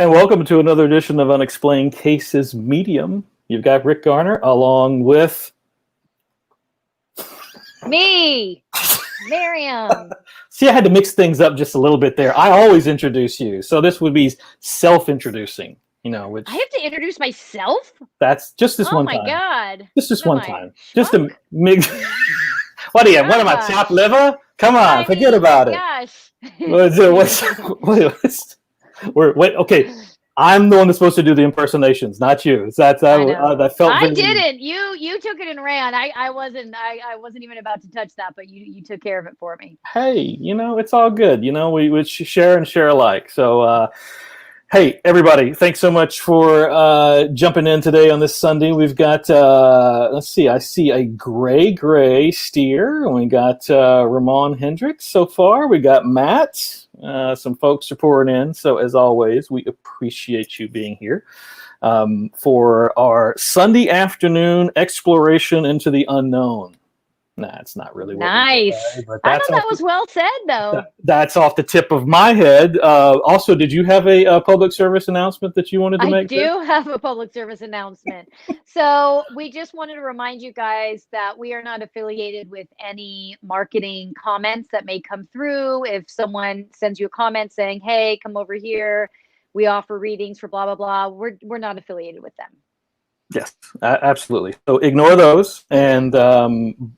And welcome to another edition of Unexplained Cases Medium. You've got Rick Garner along with... me, Maryam. See, I had to mix things up just a little bit there. I always introduce you. So this would be self-introducing, which... I have to introduce myself? That's just this one time. Oh my God. Just one time. Just a mix... What are you? What am I, chopped liver? Come on, forget about it. Gosh. Okay, I'm the one that's supposed to do the impersonations, not you. That felt. I didn't. You took it and ran. I wasn't even about to touch that, but you took care of it for me. Hey, it's all good. We share and share alike. So, hey, everybody, thanks so much for jumping in today on this Sunday. We've got, let's see, I see a gray steer. We got Ramon Hendricks so far. We got Matt. Some folks are pouring in. So, as always, we appreciate you being here for our Sunday afternoon exploration into the unknown. Nah, it's not really what nice. But I thought that was well said, though. That's off the tip of my head. Also, did you have a public service announcement that you wanted to make? I do have a public service announcement. So we just wanted to remind you guys that we are not affiliated with any marketing comments that may come through. If someone sends you a comment saying, hey, come over here, we offer readings for blah, blah, blah, we're not affiliated with them. Yes, absolutely. So ignore those. And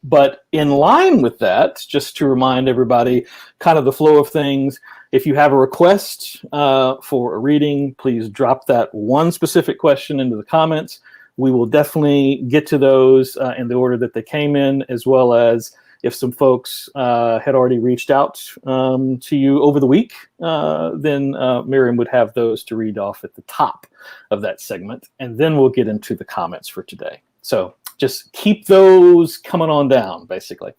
but in line with that, just to remind everybody kind of the flow of things, if you have a request for a reading, please drop that one specific question into the comments. We will definitely get to those in the order that they came in, as well as if some folks had already reached out to you over the week, then Maryam would have those to read off at the top of that segment. And then we'll get into the comments for today. So just keep those coming on down, basically.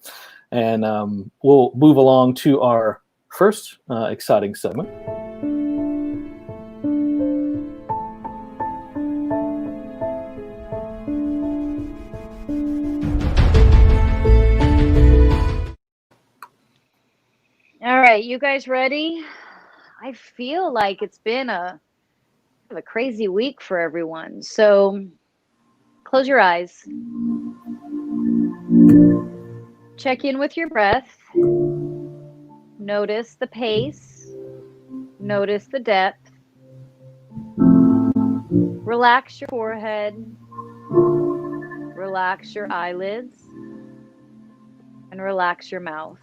And we'll move along to our first exciting segment. All right, you guys ready? I feel like it's been a crazy week for everyone. So close your eyes. Check in with your breath. Notice the pace. Notice the depth. Relax your forehead. Relax your eyelids. And relax your mouth.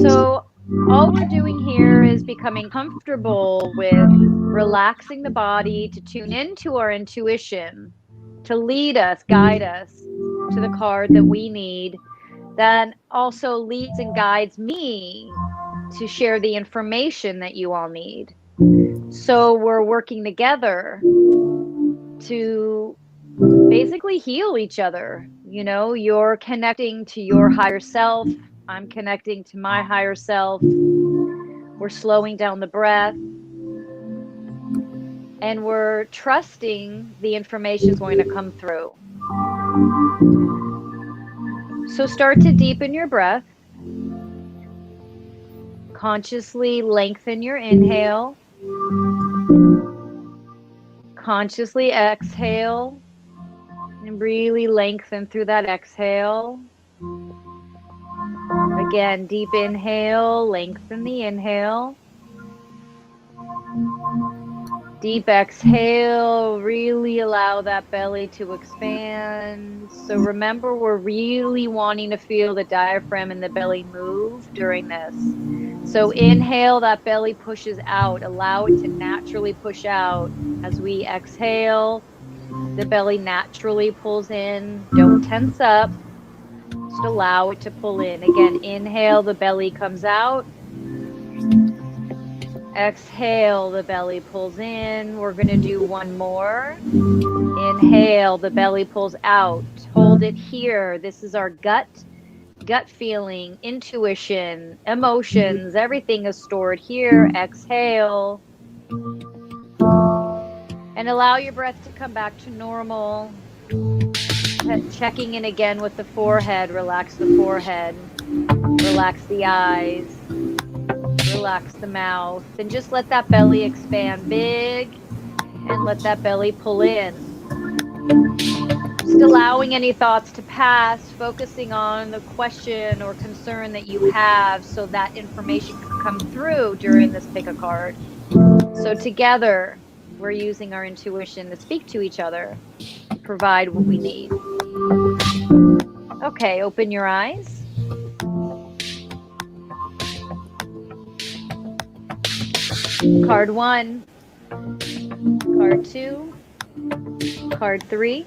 So all we're doing here is becoming comfortable with relaxing the body to tune into our intuition, to lead us, guide us to the card that we need, that also leads and guides me to share the information that you all need. So we're working together to basically heal each other. You're connecting to your higher self. I'm connecting to my higher self. We're slowing down the breath. And we're trusting the information is going to come through. So start to deepen your breath. Consciously lengthen your inhale. Consciously exhale. And really lengthen through that exhale. Again, deep inhale, lengthen the inhale. Deep exhale, really allow that belly to expand. So remember, we're really wanting to feel the diaphragm and the belly move during this. So inhale, that belly pushes out. Allow it to naturally push out. As we exhale, the belly naturally pulls in. Don't tense up. Just allow it to pull in. Again, inhale, the belly comes out. Exhale, the belly pulls in. We're going to do one more. Inhale, the belly pulls out. Hold it here. This is our gut feeling, intuition, emotions. Everything is stored here. Exhale. And allow your breath to come back to normal. Checking in again with the forehead. Relax the forehead. Relax the eyes. Relax the mouth and just let that belly expand big and let that belly pull in. Just allowing any thoughts to pass, focusing on the question or concern that you have so that information can come through during this pick a card. So together, we're using our intuition to speak to each other, to provide what we need. Okay, open your eyes. Card 1, card 2, card 3,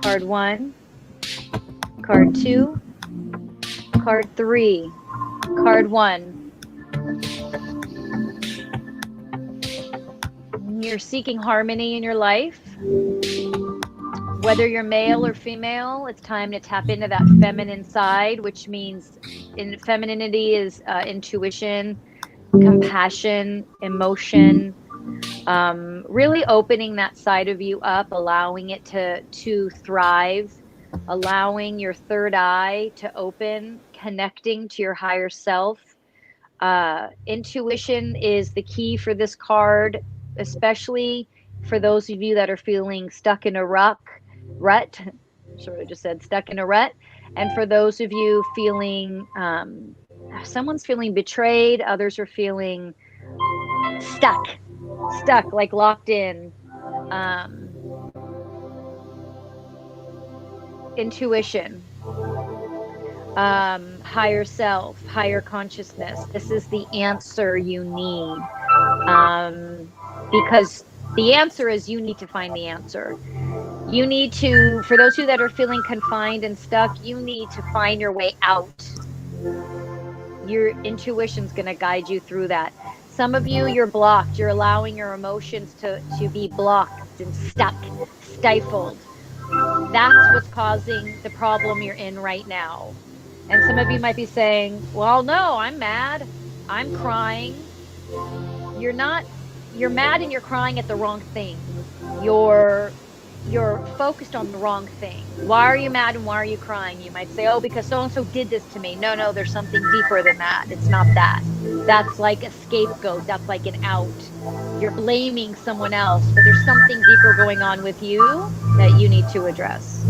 card 1, card 2, card 3, card 1. You're seeking harmony in your life. Whether you're male or female, it's time to tap into that feminine side, which means femininity is intuition, compassion, emotion, really opening that side of you up, allowing it to thrive, allowing your third eye to open, connecting to your higher self. Intuition is the key for this card, especially for those of you that are feeling stuck in a rut. Sort of just said stuck in a rut. And for those of you feeling, someone's feeling betrayed, others are feeling stuck, like locked in. Intuition, higher self, higher consciousness. This is the answer you need. Because the answer is you need to find the answer. You need to, for those of you that are feeling confined and stuck, you need to find your way out. Your intuition's going to guide you through that. Some of you, you're blocked. You're allowing your emotions to be blocked and stuck, stifled. That's what's causing the problem you're in right now. And some of you might be saying, well, no, I'm mad. I'm crying. You're not, you're mad and you're crying at the wrong thing. You're focused on the wrong thing. Why are you mad and why are you crying? You might say, oh, because so-and-so did this to me. No, there's something deeper than that. It's not that. That's like a scapegoat. That's like an out. You're blaming someone else, but there's something deeper going on with you that you need to address.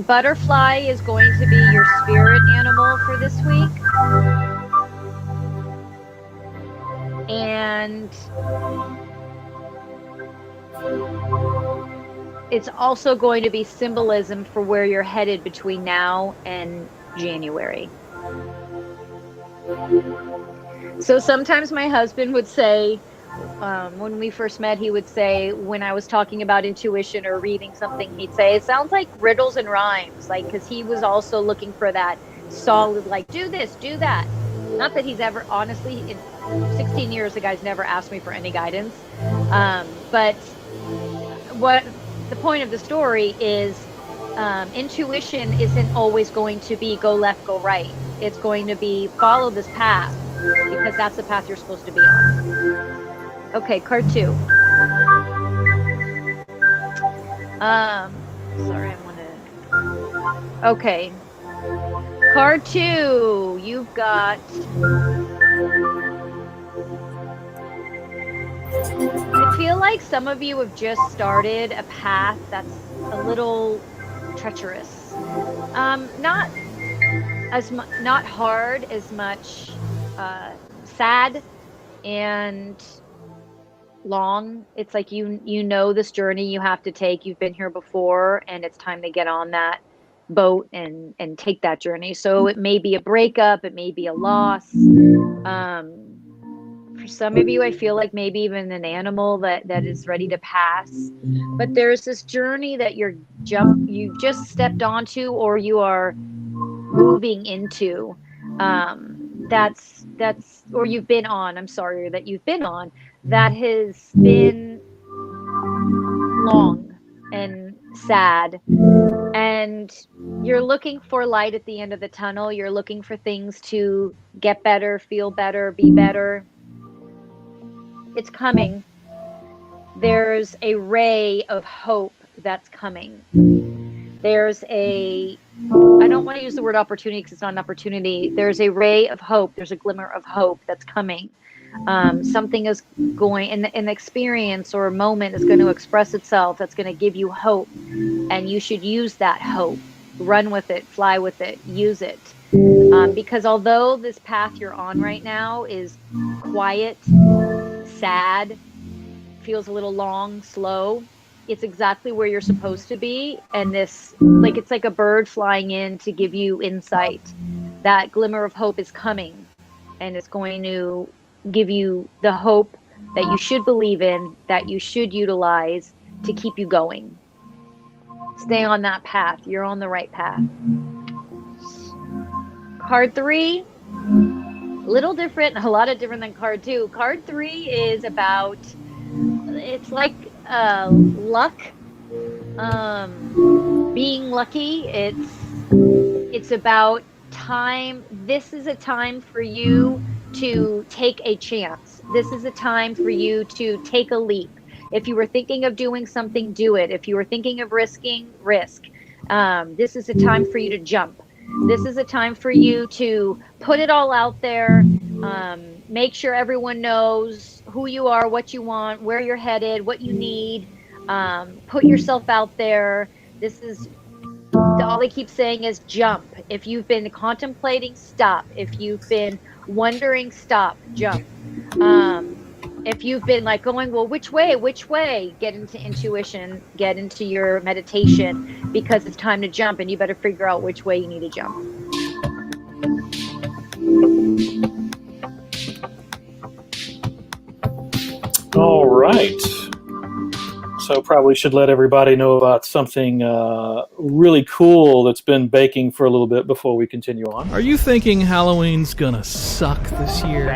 Butterfly is going to be your spirit animal for this week. And it's also going to be symbolism for where you're headed between now and January. So sometimes my husband would say, when we first met, he would say, when I was talking about intuition or reading something, he'd say, it sounds like riddles and rhymes, like, because he was also looking for that solid, like, do this, do that. Not that he's ever, honestly, in 16 years, the guy's never asked me for any guidance. But what the point of the story is, intuition isn't always going to be go left, go right. It's going to be follow this path, because that's the path you're supposed to be on. Okay, card 2. Sorry, I want to. Okay, card 2. You've got. I feel like some of you have just started a path that's a little treacherous. Not as much, not hard as much, sad and long. It's like you know this journey you have to take. You've been here before, and it's time to get on that boat and take that journey. So it may be a breakup, it may be a loss. For some of you, I feel like maybe even an animal that is ready to pass. But there's this journey that you just stepped onto, or you are moving into. That's or you've been on. I'm sorry, that you've been on. That has been long and sad. And you're looking for light at the end of the tunnel. You're looking for things to get better, feel better, be better. It's coming. there's a ray of hope that's coming. There's a, I don't want to use the word opportunity because it's not an opportunity. There's a ray of hope. There's a glimmer of hope that's coming. Something is going, an experience or a moment is going to express itself that's going to give you hope. And you should use that hope. Run with it, fly with it, use it. Because although this path you're on right now is quiet, sad, feels a little long, slow, it's exactly where you're supposed to be. And this, like, it's like a bird flying in to give you insight. That glimmer of hope is coming, and it's going to give you the hope that you should believe in, that you should utilize to keep you going. Stay on that path. You're on the right path. Card 3, a little different, a lot of different than card 2. Card 3 is about, it's like luck, being lucky. It's about time. This is a time for you to take a chance. This is a time for you to take a leap. If you were thinking of doing something, do it. If you were thinking of risking, risk. This is a time for you to jump. This is a time for you to put it all out there. Make sure everyone knows who you are, what you want, where you're headed, what you need. Put yourself out there. This is all they keep saying is jump. If you've been contemplating, stop. If you've been wondering, stop, jump. If you've been like going, well, which way, get into intuition, get into your meditation, because it's time to jump, and you better figure out which way you need to jump. All right. So probably should let everybody know about something really cool that's been baking for a little bit before we continue on. Are you thinking Halloween's gonna suck this year?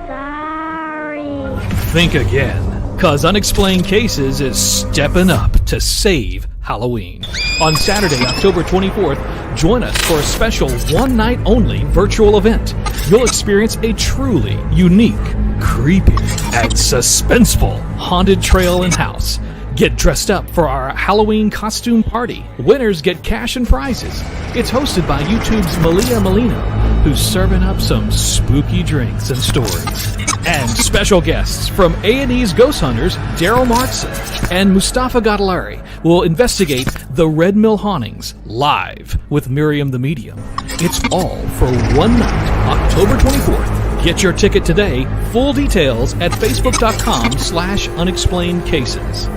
Sorry. Think again, cause Unexplained Cases is stepping up to save Halloween. On Saturday, October 24th, join us for a special one-night-only virtual event. You'll experience a truly unique, creepy, and suspenseful haunted trail and house. Get dressed up for our Halloween costume party. Winners get cash and prizes. It's hosted by YouTube's Maria Molino, who's serving up some spooky drinks and stories. And special guests from A&E's Ghost Hunters, Daryl Markson and Mustafa Gadalari will investigate the Red Mill hauntings live with Maryam the Medium. It's all for one night, October 24th. Get your ticket today. Full details at facebook.com/unexplainedcases.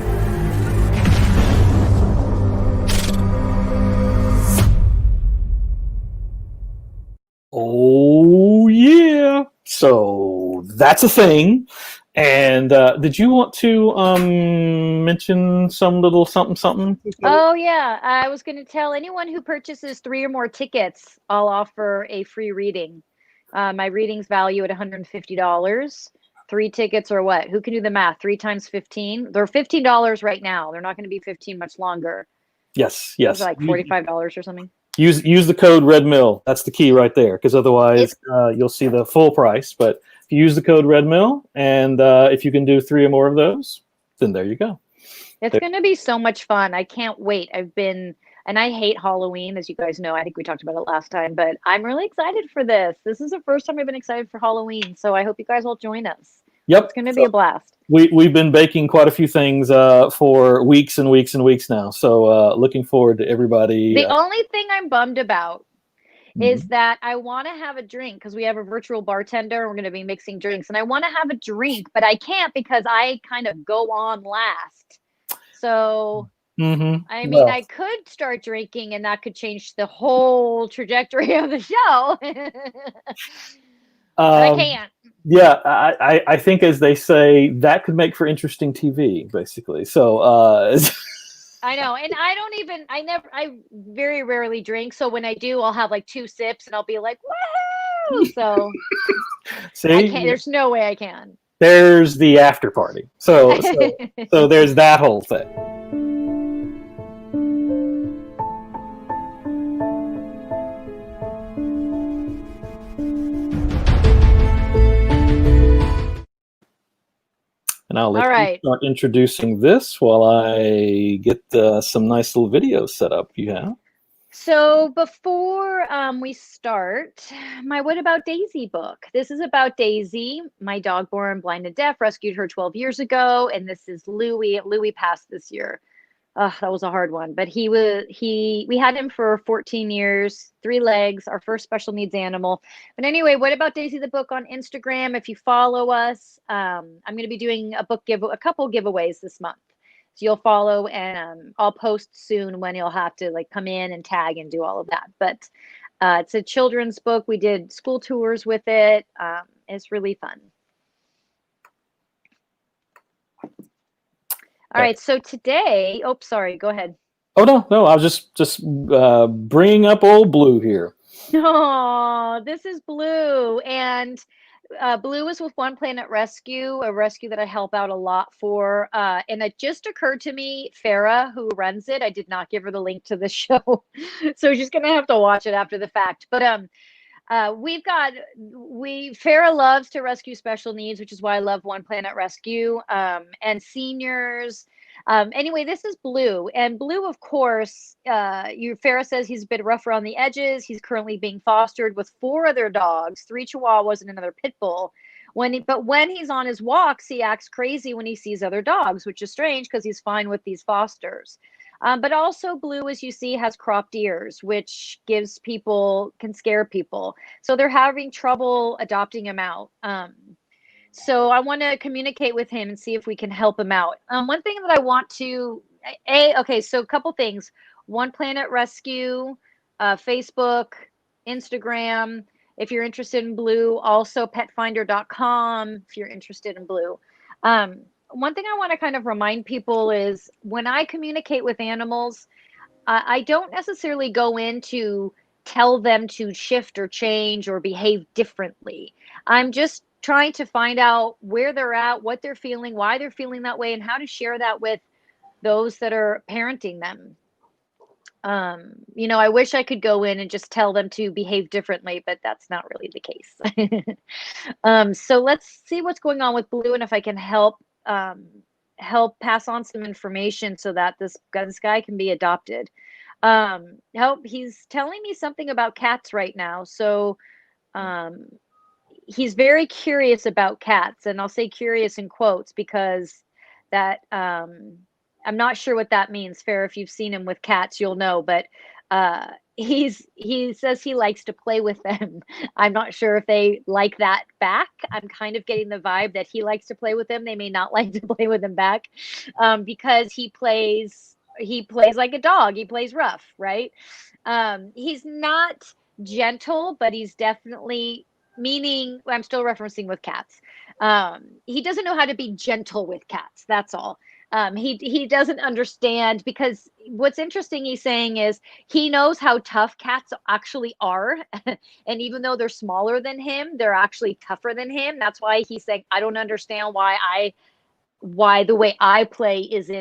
Oh, yeah. So that's a thing. And did you want to mention some little something? Oh, yeah. I was going to tell anyone who purchases 3 or more tickets, I'll offer a free reading. My readings value at $150. 3 tickets or what? Who can do the math? 3 times 15? They're $15 right now. They're not going to be 15 much longer. Yes. It's like $45 or something. Use the code REDMILL. That's the key right there, because otherwise you'll see the full price. But if you use the code REDMILL, and if you can do 3 or more of those, then there you go. It's going to be so much fun. I can't wait. And I hate Halloween, as you guys know. I think we talked about it last time, but I'm really excited for this. This is the first time I've been excited for Halloween, so I hope you guys will join us. Yep. It's going to be a blast. We've been baking quite a few things for weeks and weeks and weeks now, so looking forward to everybody. The only thing I'm bummed about is that I want to have a drink, because we have a virtual bartender and we're going to be mixing drinks, and I want to have a drink, but I can't because I kind of go on last. So... I mean, I could start drinking and that could change the whole trajectory of the show. But I can't. Yeah, I think, as they say, that could make for interesting TV, basically. So I know. And I very rarely drink. So when I do, I'll have like 2 sips and I'll be like, woo! So see, I can't, there's no way I can. There's the after party. So there's that whole thing. And And I'll let All you right. start introducing this while I get some nice little videos set up. You have? So before we start, my What About Daisy book. This is about Daisy, my dog born blind and deaf, rescued her 12 years ago. And this is Louie. Louie passed this year. That was a hard one, but we had him for 14 years, 3 legs, our first special needs animal. But anyway, What About Daisy the book on Instagram? If you follow us, I'm going to be doing a couple giveaways this month. So you'll follow, and I'll post soon when you'll have to like come in and tag and do all of that. But it's a children's book. We did school tours with it. It's really fun. All right, so today, oh, sorry, go ahead. Oh, no, I was just bringing up old Blue here. Oh, this is Blue, and Blue is with One Planet Rescue, a rescue that I help out a lot for. And it just occurred to me, Farah, who runs it, I did not give her the link to the show, so she's gonna have to watch it after the fact. But Farah loves to rescue special needs, which is why I love One Planet Rescue, and seniors. Anyway, this is Blue, and Blue, of course, Farah says he's a bit rough around the edges. He's currently being fostered with 4 other dogs, 3 Chihuahuas and another pit bull. But when he's on his walks, he acts crazy when he sees other dogs, which is strange because he's fine with these fosters. But also Blue, as you see, has cropped ears, which can scare people. So they're having trouble adopting him out. So I want to communicate with him and see if we can help him out. One thing that I want to, so a couple things. One Planet Rescue, Facebook, Instagram. If you're interested in Blue, also petfinder.com if you're interested in Blue. One thing I want to kind of remind people is when I communicate with animals, I don't necessarily go in to tell them to shift or change or behave differently. I'm just trying to find out where they're at, what they're feeling, why they're feeling that way, and how to share that with those that are parenting them. I wish I could go in and just tell them to behave differently, but that's not really the case. So let's see what's going on with Blue and if I can help pass on some information so that this guy can be adopted. He's telling me something about cats right now. So he's very curious about cats, and I'll say curious in quotes because that I'm not sure what that means. Farah, if you've seen him with cats, you'll know, but he says he likes to play with them. I'm not sure if they like that back. I'm kind of getting the vibe that he likes to play with them. They may not like to play with him back because he plays like a dog. He plays rough, right? He's not gentle, but he's definitely, meaning I'm still referencing with cats. He doesn't know how to be gentle with cats. That's all. He doesn't understand, because what's interesting he's saying is he knows how tough cats actually are. And even though they're smaller than him, they're actually tougher than him. That's why he's saying, I don't understand why the way I play is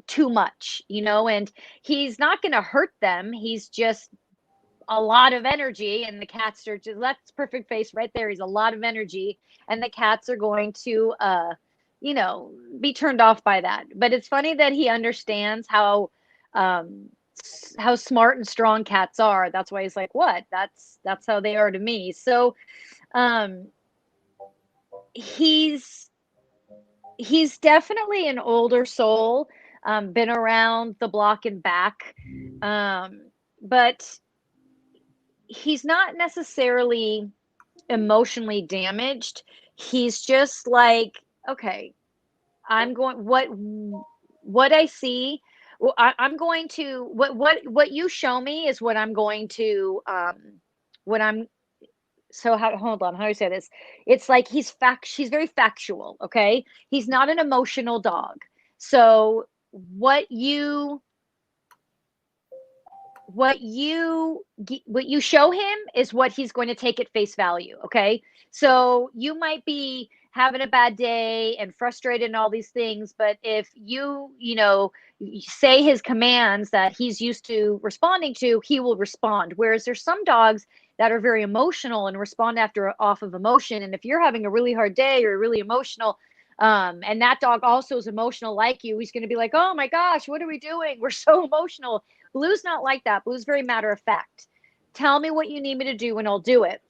too much, and he's not going to hurt them. He's just a lot of energy, and the cats are just, that's perfect face right there. He's a lot of energy, and the cats are going to be turned off by that. But it's funny that he understands how smart and strong cats are. That's why he's like, what? That's how they are to me. So he's definitely an older soul, been around the block and back, but he's not necessarily emotionally damaged. He's just like, okay, I'm going, what I see, well, I'm going to, what you show me is what I'm going to, hold on, how do I say this? It's like he's very factual, okay? He's not an emotional dog. So what you show him is what he's going to take at face value, okay? So you might be having a bad day and frustrated and all these things, but if you say his commands that he's used to responding to, he will respond. Whereas there's some dogs that are very emotional and respond off of emotion. And if you're having a really hard day or really emotional, And that dog also is emotional like you. He's going to be like, oh my gosh, what are we doing? We're so emotional. Blue's not like that. Blue's very matter of fact. Tell me what you need me to do and I'll do it.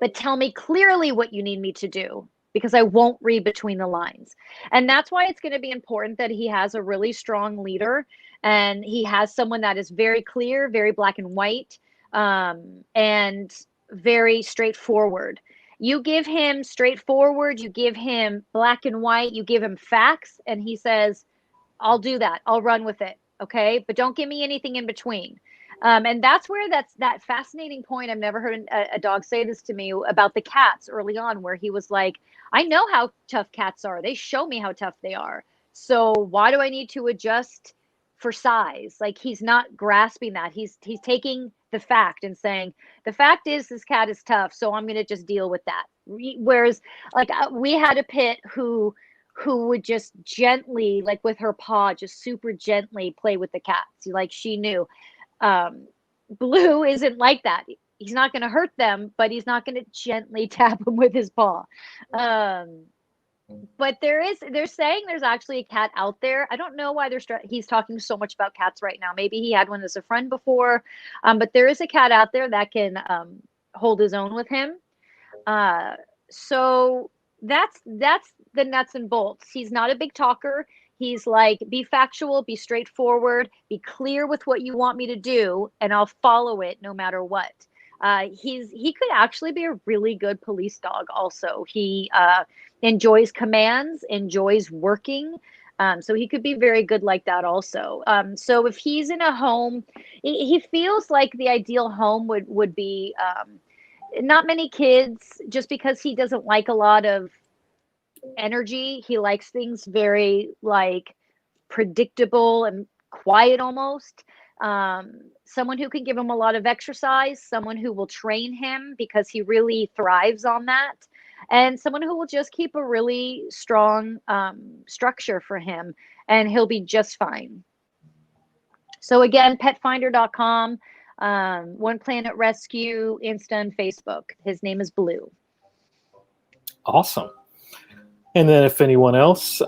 But tell me clearly what you need me to do, because I won't read between the lines. And that's why it's going to be important that he has a really strong leader, and he has someone that is very clear, very black and white, and very straightforward. You give him straightforward, you give him black and white, you give him facts, and he says, I'll do that. I'll run with it. Okay. But don't give me anything in between. And that's where that fascinating point. I've never heard a dog say this to me about the cats early on, where he was like, I know how tough cats are. They show me how tough they are. So why do I need to adjust for size? Like, he's not grasping that. He's taking the fact and saying, the fact is this cat is tough, so I'm going to just deal with that. Whereas, like, we had a pit who would just gently, like with her paw, just super gently play with the cats. Like, she knew. Blue isn't like that. He's not going to hurt them, but he's not going to gently tap them with his paw. But they're saying there's actually a cat out there. I don't know why he's talking so much about cats right now. Maybe he had one as a friend before. But there is a cat out there that can hold his own with him. So that's the nuts and bolts. He's not a big talker. He's like, be factual, be straightforward, be clear with what you want me to do, and I'll follow it no matter what. He could actually be a really good police dog also. He enjoys commands, enjoys working. So he could be very good like that also. So if he's in a home, he feels like the ideal home would be not many kids, just because he doesn't like a lot of energy. He likes things very like predictable and quiet almost. Someone who can give him a lot of exercise, someone who will train him because he really thrives on that, and someone who will just keep a really strong structure for him, and he'll be just fine. So again, petfinder.com, One Planet Rescue, Insta and Facebook. His name is Blue. Awesome. And then if anyone else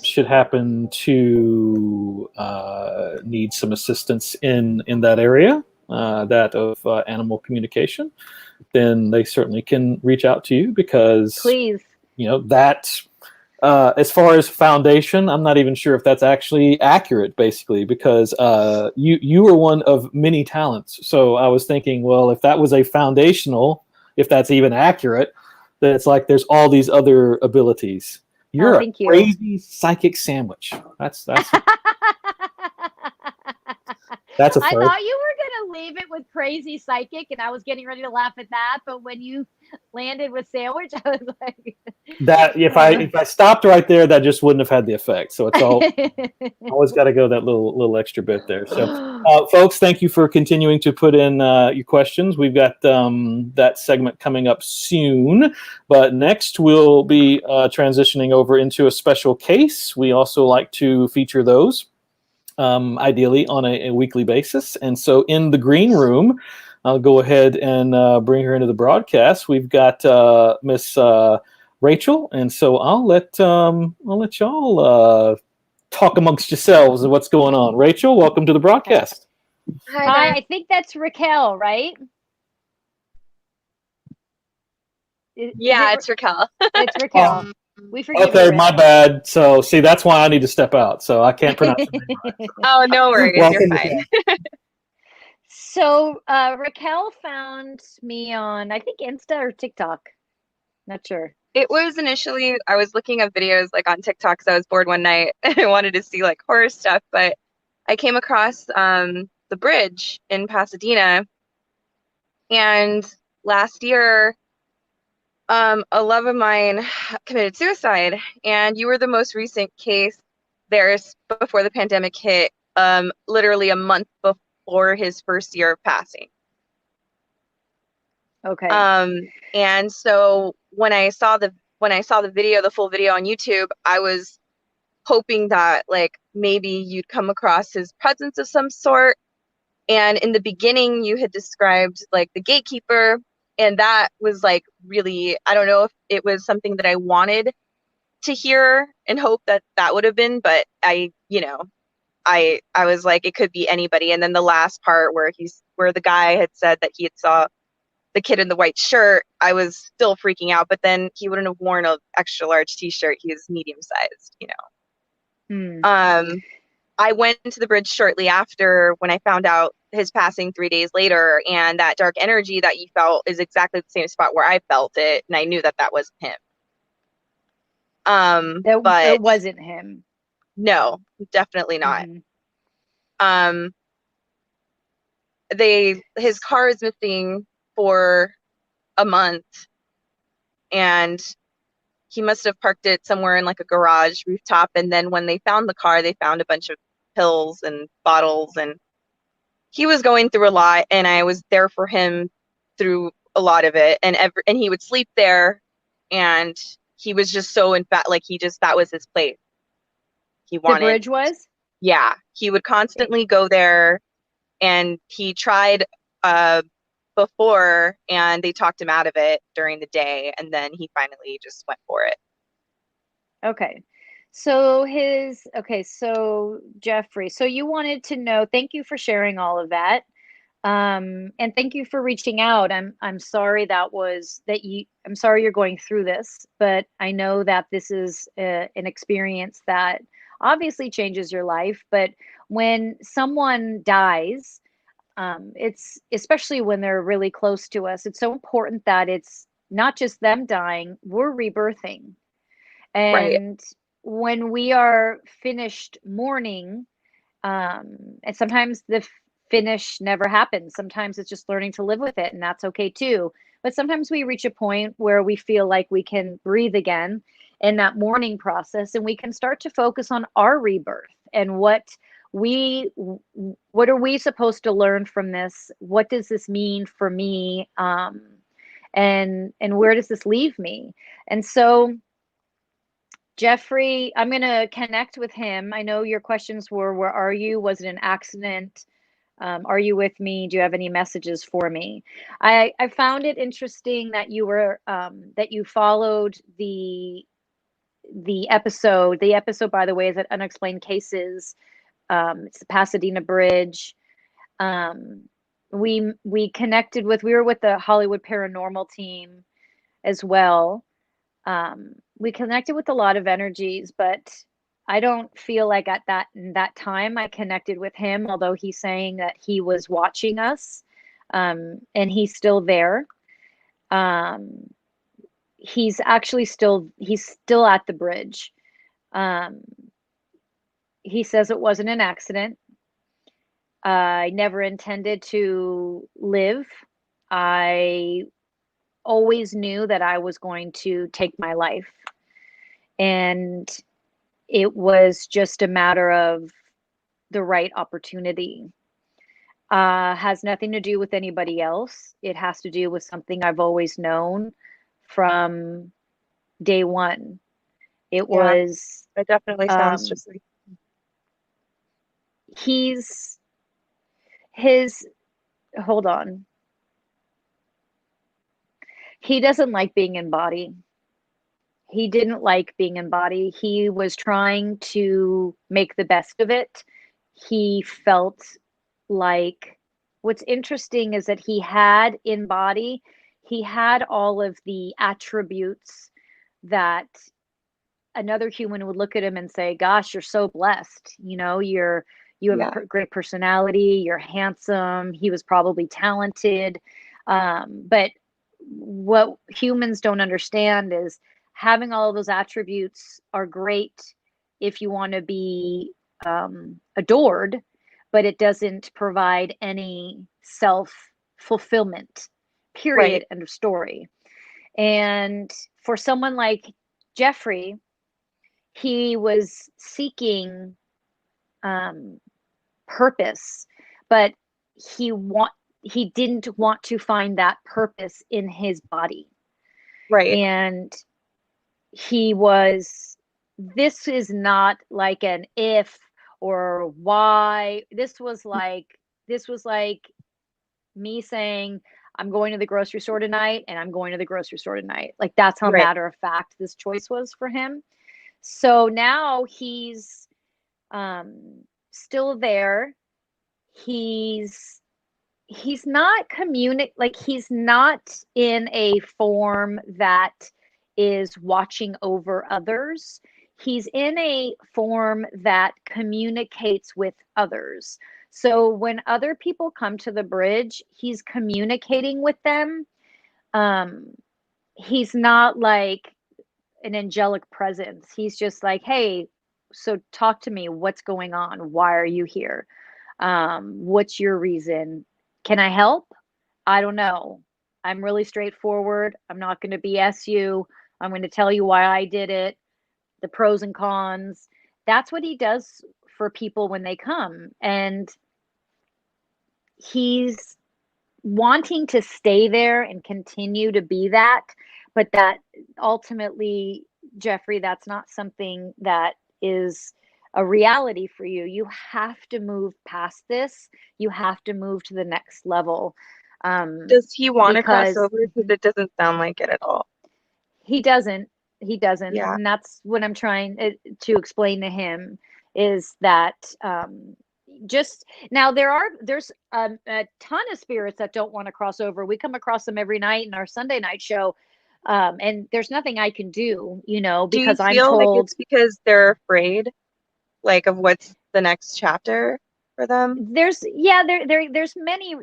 should happen to need some assistance in that area, that of animal communication, then they certainly can reach out to you, because Please. That as far as foundation, I'm not even sure if that's actually accurate, basically, because you were one of many talents. So I was thinking, well, if that was a foundational, if that's even accurate, that it's like there's all these other abilities. You're a crazy psychic sandwich. That's that's a first. I thought you were gonna leave it with crazy psychic, and I was getting ready to laugh at that. But when you landed with sandwich, I was like, that if I stopped right there, that just wouldn't have had the effect. So it's all always got to go that little extra bit there. So folks, thank you for continuing to put in your questions. We've got that segment coming up soon, but next we'll be transitioning over into a special case. We also like to feature those ideally on a weekly basis. And so in the green room, I'll go ahead and bring her into the broadcast. We've got Miss Rachel, and so I'll let y'all talk amongst yourselves of what's going on. Rachel, welcome to the broadcast. Hi, I think that's Raquel, right? It's Raquel. It's Raquel. We forgive Okay, you, my bad. So see, that's why I need to step out. So I can't pronounce your name right. Oh, no worries. You're fine. So Raquel found me on, I think, Insta or TikTok. Not sure. It was initially, I was looking at videos like on TikTok because I was bored one night and I wanted to see like horror stuff, but I came across the bridge in Pasadena, and last year a love of mine committed suicide, and you were the most recent case there before the pandemic hit, literally a month before his first year of passing. Okay. And so when I saw the video, the full video on YouTube, I was hoping that like maybe you'd come across his presence of some sort. And in the beginning, you had described like the gatekeeper, and that was like really, I don't know if it was something that I wanted to hear and hope that that would have been, but I was like, it could be anybody. And then the last part where the guy had said that he had saw the kid in the white shirt, I was still freaking out, but then he wouldn't have worn an extra large t-shirt. He was medium sized, I went to the bridge shortly after when I found out his passing 3 days later, and that dark energy that you felt is exactly the same spot where I felt it, and I knew that that wasn't him. But it wasn't him. No, definitely not. Mm-hmm. His car is missing for a month, and he must have parked it somewhere in like a garage rooftop. And then when they found the car, they found a bunch of pills and bottles, and he was going through a lot, and I was there for him through a lot of it. And he would sleep there, and he was just so like that was his place. He wanted. The bridge was? Yeah, he would constantly go there, and he tried before, and they talked him out of it during the day, and then he finally just went for it. Okay. So Jeffrey, so you wanted to know, thank you for sharing all of that. And thank you for reaching out. I'm sorry I'm sorry you're going through this, but I know that this is an experience that obviously changes your life. But when someone dies, it's especially when they're really close to us, it's so important that it's not just them dying, we're rebirthing. Right. And when we are finished mourning, and sometimes the finish never happens. Sometimes it's just learning to live with it, and that's okay too. But sometimes we reach a point where we feel like we can breathe again in that mourning process, and we can start to focus on our rebirth and what are we supposed to learn from this? What does this mean for me? And where does this leave me? And so Jeffrey, I'm going to connect with him. I know your questions were, where are you? Was it an accident? Are you with me? Do you have any messages for me? I found it interesting that you were that you followed the episode. The episode, by the way, is at Unexplained Cases. It's the Pasadena Bridge. We connected with, we were with the Hollywood Paranormal team as well. We connected with a lot of energies, but I don't feel like at that time I connected with him, although he's saying that he was watching us, and he's still there. He's still at the bridge. He says it wasn't an accident. I never intended to live. I always knew that I was going to take my life. And it was just a matter of the right opportunity. Has nothing to do with anybody else. It has to do with something I've always known from day one. It was. It definitely sounds just like. Hold on. He doesn't like being in body. He didn't like being in body. He was trying to make the best of it. He felt like, what's interesting is that he had all of the attributes that another human would look at him and say, gosh, you're so blessed. You have a great personality. You're handsome. He was probably talented. But what humans don't understand is having all of those attributes are great if you want to be adored, but it doesn't provide any self-fulfillment, period, Right. end of story. And for someone like Jeffrey, he was seeking purpose, but he didn't want to find that purpose in his body. Right. And this is not like an if or why. This was like me saying, I'm going to the grocery store tonight, and I'm going to the grocery store tonight. Like, that's how Right. matter of fact this choice was for him. So now he's still there. He's not he's not in a form that is watching over others. He's in a form that communicates with others. So when other people come to the bridge, he's communicating with them. um he's not like an angelic presence. He's just like, hey, so talk to me. What's going on? Why are you here? What's your reason? Can I help? I don't know. I'm really straightforward. I'm not going to BS you. I'm going to tell you why I did it, the pros and cons. That's what he does for people when they come. And he's wanting to stay there and continue to be that. But that ultimately, Jeffrey, that's not something that is a reality for you. You have to move past this. You have to move to the next level. Does he want to cross Because over? Because it doesn't sound like it at all. he doesn't. He doesn't. Yeah. And that's what I'm trying to explain to him is that just now there's a ton of spirits that don't want to cross over. We come across them every night in our Sunday night show. And there's nothing I can do, Do you because I'm feel like told it's because they're afraid, like, of what's the next chapter for them? there's many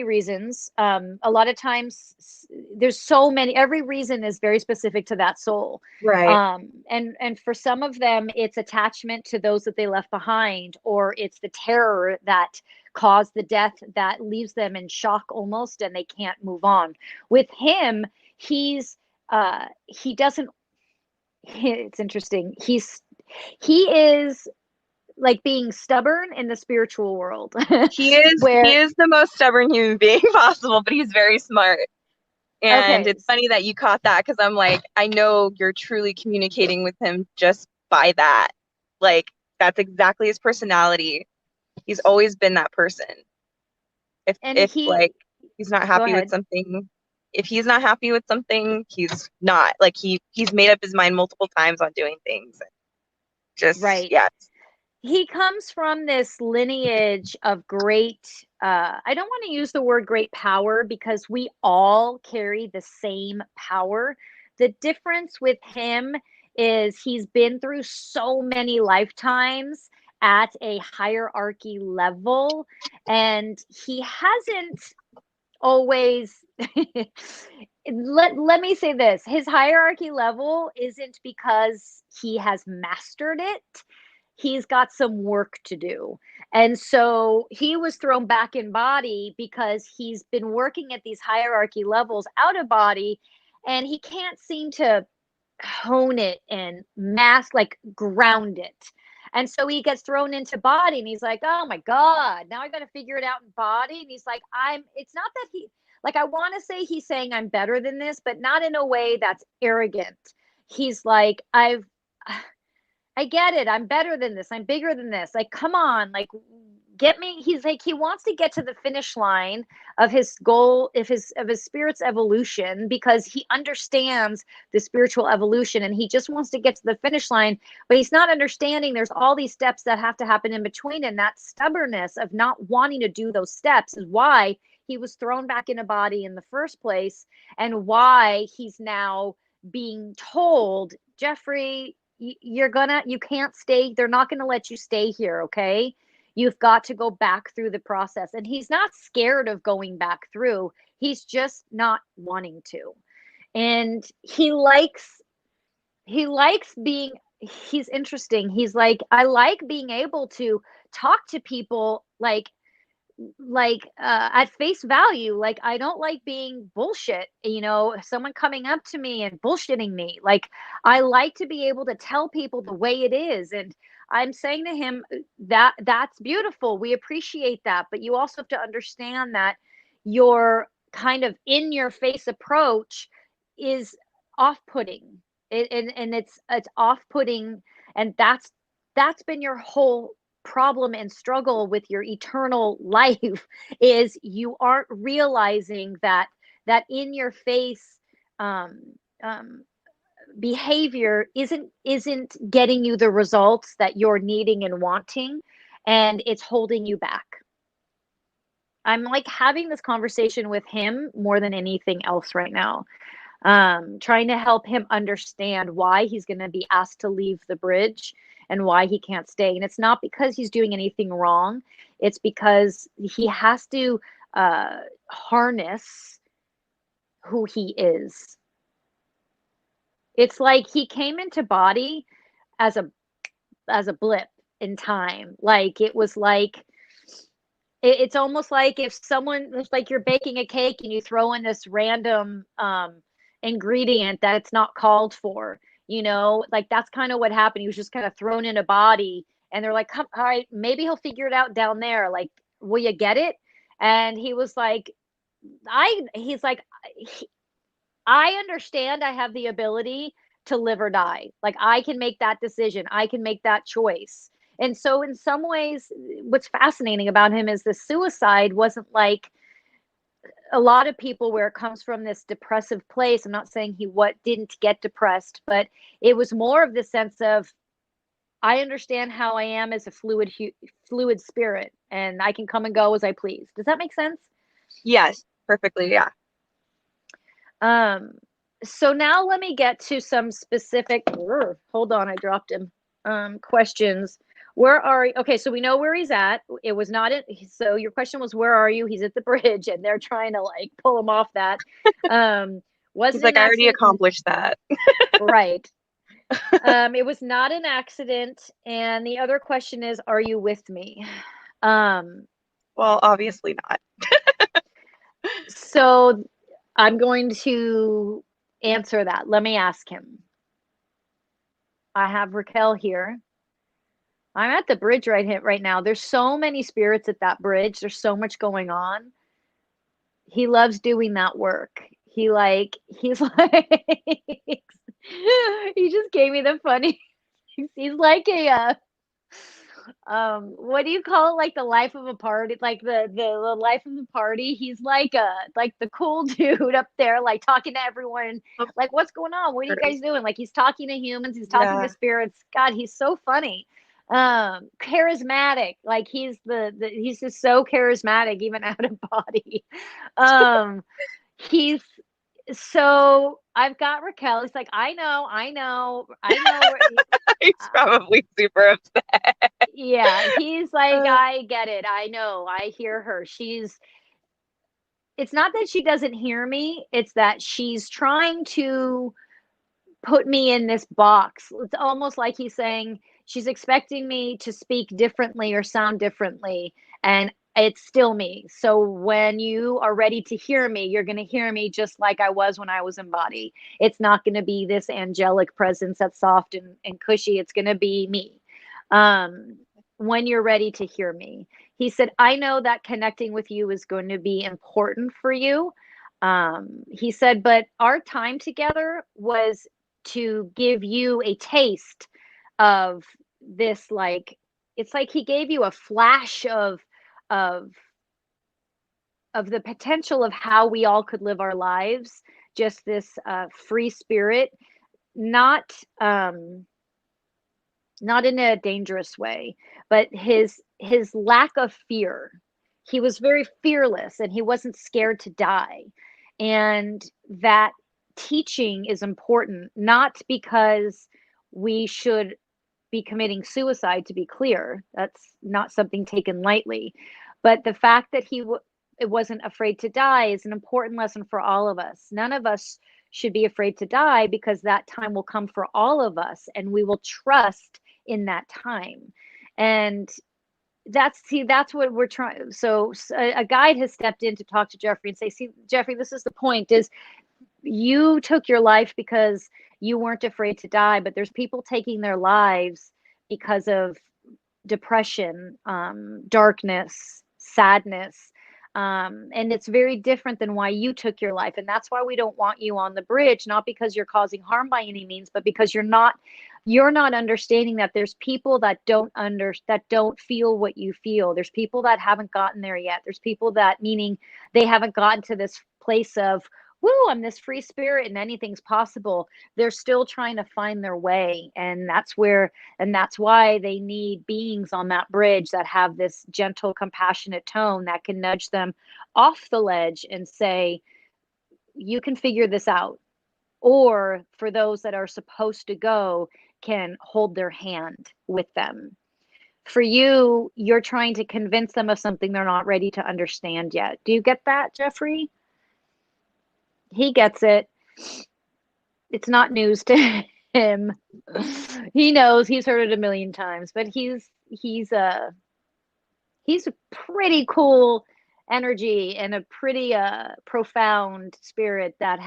reasons. A lot of times there's so many, every reason is very specific to that soul. Right. And for some of them it's attachment to those that they left behind, or it's the terror that caused the death that leaves them in shock almost, and they can't move on. With him, he doesn't it's interesting. He is like being stubborn in the spiritual world. He Where is the most stubborn human being possible, but he's very smart. And okay, it's funny that you caught that, because I'm like, I know you're truly communicating with him just by that. Like, that's exactly his personality. He's always been that person. and If he like he's not go happy with ahead. something, if he's not happy with something, he's not. Like, he's made up his mind multiple times on doing things. Just, Right. yeah. He comes from this lineage of great, I don't want to use the word great power, because we all carry the same power. The difference with him is he's been through so many lifetimes at a hierarchy level, and he hasn't always let me say this, his hierarchy level isn't because he has mastered it. He's got some work to do. And so he was thrown back in body because he's been working at these hierarchy levels out of body, and he can't seem to hone it and like ground it. And so he gets thrown into body, and he's like, oh my God, now I got to figure it out in body. And he's like, it's not that like, I want to say he's saying I'm better than this, but not in a way that's arrogant. He's like, I get it. I'm better than this. I'm bigger than this. Like, come on, like, get me. He's like, he wants to get to the finish line of his goal, of his spirit's evolution, because he understands the spiritual evolution, and he just wants to get to the finish line. But he's not understanding there's all these steps that have to happen in between, and that stubbornness of not wanting to do those steps is why he was thrown back in a body in the first place, and why he's now being told, Jeffrey, you can't stay. They're not gonna let you stay here. Okay. You've got to go back through the process. And he's not scared of going back through. He's just not wanting to. And he likes being, he's interesting. He's like, I like being able to talk to people at face value. Like, I don't like being bullshit, someone coming up to me and bullshitting me. Like, I like to be able to tell people the way it is. And I'm saying to him that that's beautiful, we appreciate that, but you also have to understand that your kind of in your face approach is off-putting. And it's off-putting. And that's been your whole problem and struggle with your eternal life, is you aren't realizing that in your face um behavior isn't getting you the results that you're needing and wanting, and it's holding you back. I'm like having this conversation with him more than anything else right now, trying to help him understand why he's going to be asked to leave the bridge and why he can't stay. And it's not because he's doing anything wrong. It's because he has to harness who he is. It's like he came into body as a blip in time. Like it was like it's almost like if someone, it's like you're baking a cake and you throw in this random ingredient that it's not called for, like that's kind of what happened. He was just kind of thrown in a body, and they're like, all right, maybe he'll figure it out down there. Like, will you get it? And he was like, he's like, I understand I have the ability to live or die. Like I can make that decision. I can make that choice. And so in some ways, what's fascinating about him is the suicide wasn't like a lot of people where it comes from this depressive place. I'm not saying he didn't get depressed, but it was more of the sense of, I understand how I am as a fluid spirit, and I can come and go as I please. Does that make sense? Yes, perfectly. Yeah. So now let me get to some specific, hold on, I dropped him, questions. Where are you? Okay, so we know where he's at. It was not it. So your question was, where are you? He's at the bridge, and they're trying to like pull him off that. He's like, I already accomplished that. Right. It was not an accident. And the other question is, are you with me? Well, obviously not. So I'm going to answer that. Let me ask him. I have Raquel here. I'm at the bridge right now. There's so many spirits at that bridge. There's so much going on. He loves doing that work. He's like, he just gave me the funny. He's like a what do you call it? Like the life of a party, like the life of the party. He's like the cool dude up there, like talking to everyone, like what's going on? What are you guys doing? Like he's talking to humans, he's talking to spirits. God, he's so funny. Charismatic. Like he's he's just so charismatic, even out of body. He's so I've got Raquel. He's like, I know. He's probably super upset. Yeah, he's like, I get it. I know. I hear her. It's not that she doesn't hear me. It's that she's trying to put me in this box. It's almost like he's saying she's expecting me to speak differently or sound differently. And it's still me. So when you are ready to hear me, you're going to hear me just like I was when I was in body. It's not going to be this angelic presence that's soft and cushy. It's going to be me. When you're ready to hear me. He said, I know that connecting with you is going to be important for you. He said, but our time together was to give you a taste of this, like, it's like he gave you a flash of the potential of how we all could live our lives. Just this free spirit, not in a dangerous way, but his lack of fear. He was very fearless and he wasn't scared to die. And that teaching is important, not because we should be committing suicide, to be clear. That's not something taken lightly. But the fact that it wasn't afraid to die is an important lesson for all of us. None of us should be afraid to die, because that time will come for all of us and we will trust in that time. And that's what we're trying. So a guide has stepped in to talk to Jeffrey and say, see, Jeffrey, this is the point, is you took your life because you weren't afraid to die, but there's people taking their lives because of depression, darkness, sadness. And it's very different than why you took your life. And that's why we don't want you on the bridge, not because you're causing harm by any means, but because you're not understanding that there's people that don't feel what you feel. There's people that haven't gotten there yet. There's people that, meaning they haven't gotten to this place of woo, I'm this free spirit and anything's possible. They're still trying to find their way. And that's why they need beings on that bridge that have this gentle, compassionate tone that can nudge them off the ledge and say, you can figure this out. Or for those that are supposed to go, can hold their hand with them. For you, you're trying to convince them of something they're not ready to understand yet. Do you get that, Jeffrey? He gets it. It's not news to him. He knows, he's heard it a million times, but he's a pretty cool energy and a pretty profound spirit that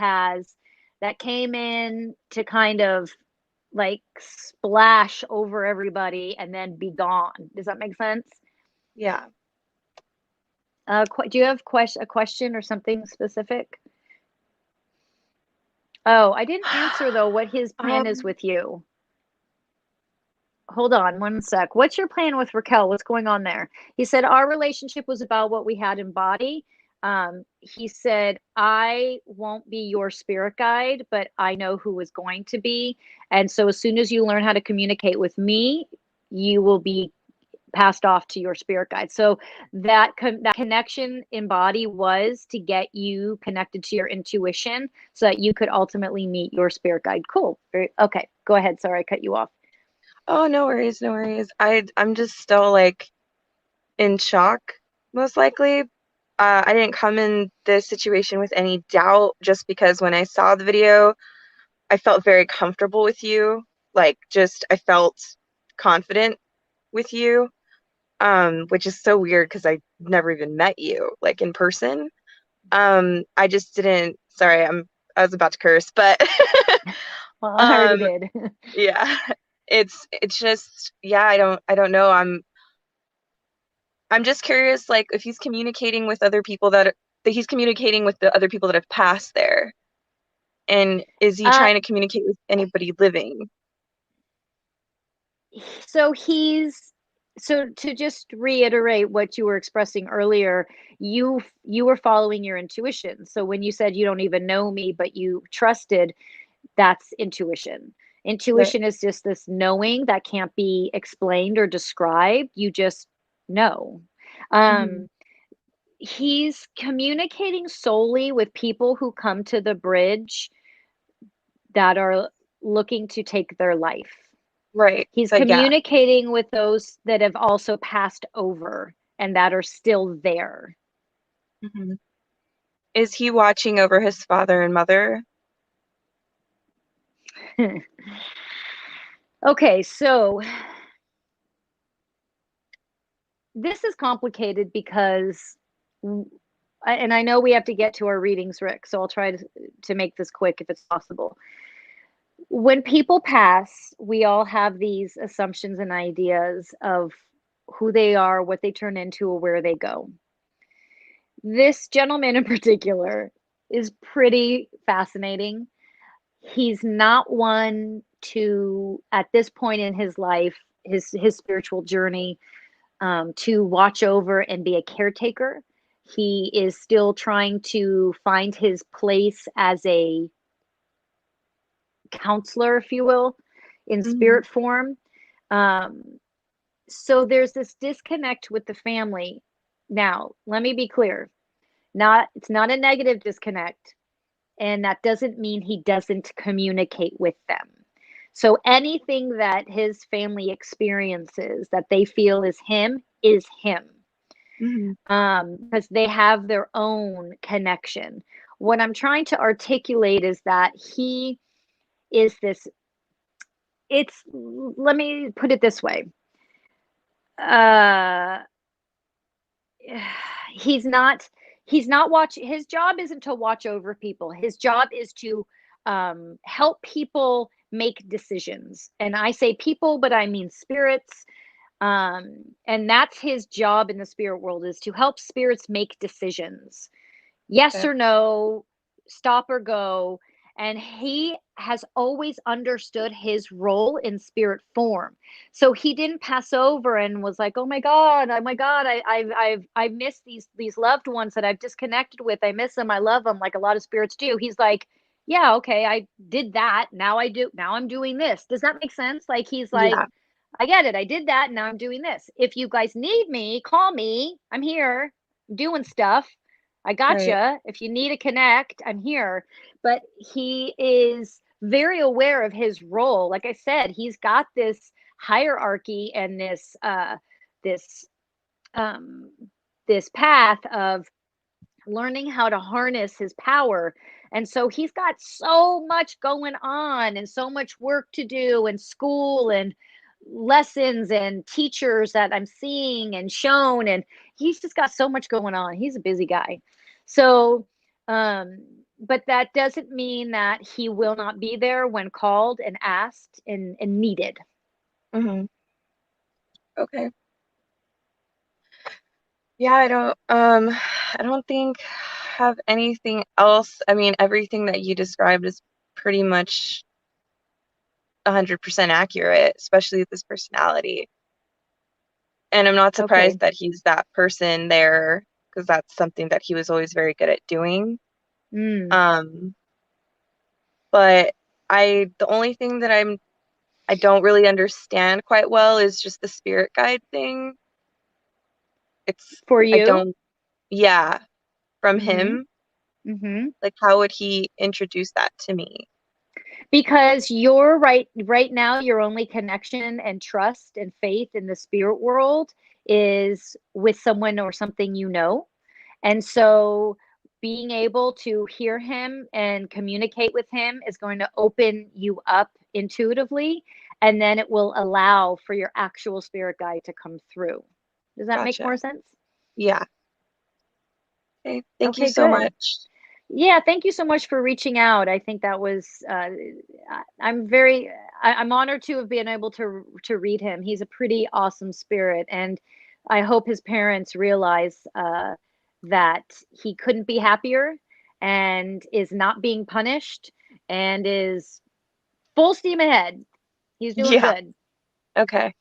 came in to kind of like splash over everybody and then be gone. Does that make sense? Yeah. Do you have a question or something specific? Oh, I didn't answer though what his plan is with you. Hold on one sec. What's your plan with Raquel? What's going on there? He said our relationship was about what we had in body. He said, I won't be your spirit guide, but I know who is going to be. And so as soon as you learn how to communicate with me, you will be passed off to your spirit guide. So that connection in body was to get you connected to your intuition so that you could ultimately meet your spirit guide. Cool. Okay, go ahead. Sorry, I cut you off. Oh, no worries, no worries. I'm just still like in shock, most likely. I didn't come in this situation with any doubt, just because when I saw the video, I felt very comfortable with you. Like, just I felt confident with you, which is so weird because I never even met you like in person. I just didn't. Sorry, I was about to curse, but Well, I already um, did. yeah, it's just, yeah. I don't know. I'm just curious, like, if he's communicating with other people that he's communicating with the other people that have passed there, and is he trying to communicate with anybody living? So to just reiterate what you were expressing earlier, you were following your intuition. So when you said you don't even know me, but you trusted, that's intuition. Right. Intuition is just this knowing that can't be explained or described. You just know. Mhm. He's communicating solely with people who come to the bridge that are looking to take their life. Right. He's But yeah. communicating with those that have also passed over and that are still there. Mhm. Is he watching over his father and mother? Okay, so this is complicated because, and I know we have to get to our readings, Rick, so I'll try to make this quick if it's possible. When people pass, we all have these assumptions and ideas of who they are, what they turn into, or where they go. This gentleman in particular is pretty fascinating. He's not one to, at this point in his life, his spiritual journey, to watch over and be a caretaker. He is still trying to find his place as a counselor, if you will, in Mhm. spirit form. Um, so there's this disconnect with the family. Now, let me be clear. It's not a negative disconnect, and that doesn't mean he doesn't communicate with them. So anything that his family experiences that they feel is him is him. Mhm. Because they have their own connection. What I'm trying to articulate is that he is this, let me put it this way. Uh, he's not watching. His job isn't to watch over people. His job is to help people make decisions. And I say people, but I mean spirits. And that's his job in the spirit world, is to help spirits make decisions. Yes Okay. or no, stop or go. and he has always understood his role in spirit form. So he didn't pass over and was like, oh my God, I miss these loved ones that I've disconnected with. I miss them. I love them, like a lot of spirits do. He's like, yeah, okay, I did that. Now I'm doing this. Does that make sense? Like, he's like, Yeah. I get it. I did that. Now I'm doing this. If you guys need me, call me. I'm here doing stuff. I Right. gotcha. If you need to connect, I'm here. But he is very aware of his role. Like I said, he's got this hierarchy and this um this path of learning how to harness his power. And so he's got so much going on and so much work to do, and school and lessons and teachers that I'm seeing and shown. And he's just got so much going on. He's a busy guy. So, but that doesn't mean that he will not be there when called and asked and needed. Hmm. Okay. Yeah, I don't think I have anything else. I mean, everything that you described is pretty much 100% accurate, especially with his personality. And I'm not Okay. surprised that he's that person there, because that's something that he was always very good at doing. Mm. Um, but the only thing that I don't really understand quite well is just the spirit guide thing. For I you? don't, yeah, from Mm-hmm. him. Mm-hmm. Like, how would he introduce that to me? Because you're right now, your only connection and trust and faith in the spirit world is with someone or something you know. And so being able to hear him and communicate with him is going to open you up intuitively, and then it will allow for your actual spirit guide to come through. Does that make Gotcha. more sense? Yeah. Okay. Thank you Okay, so good. much. Yeah, thank you so much for reaching out. I think that was I'm very I'm honored to have been able to read him. He's a pretty awesome spirit, and I hope his parents realize that he couldn't be happier and is not being punished and is full steam ahead. He's doing Yeah. good. Okay.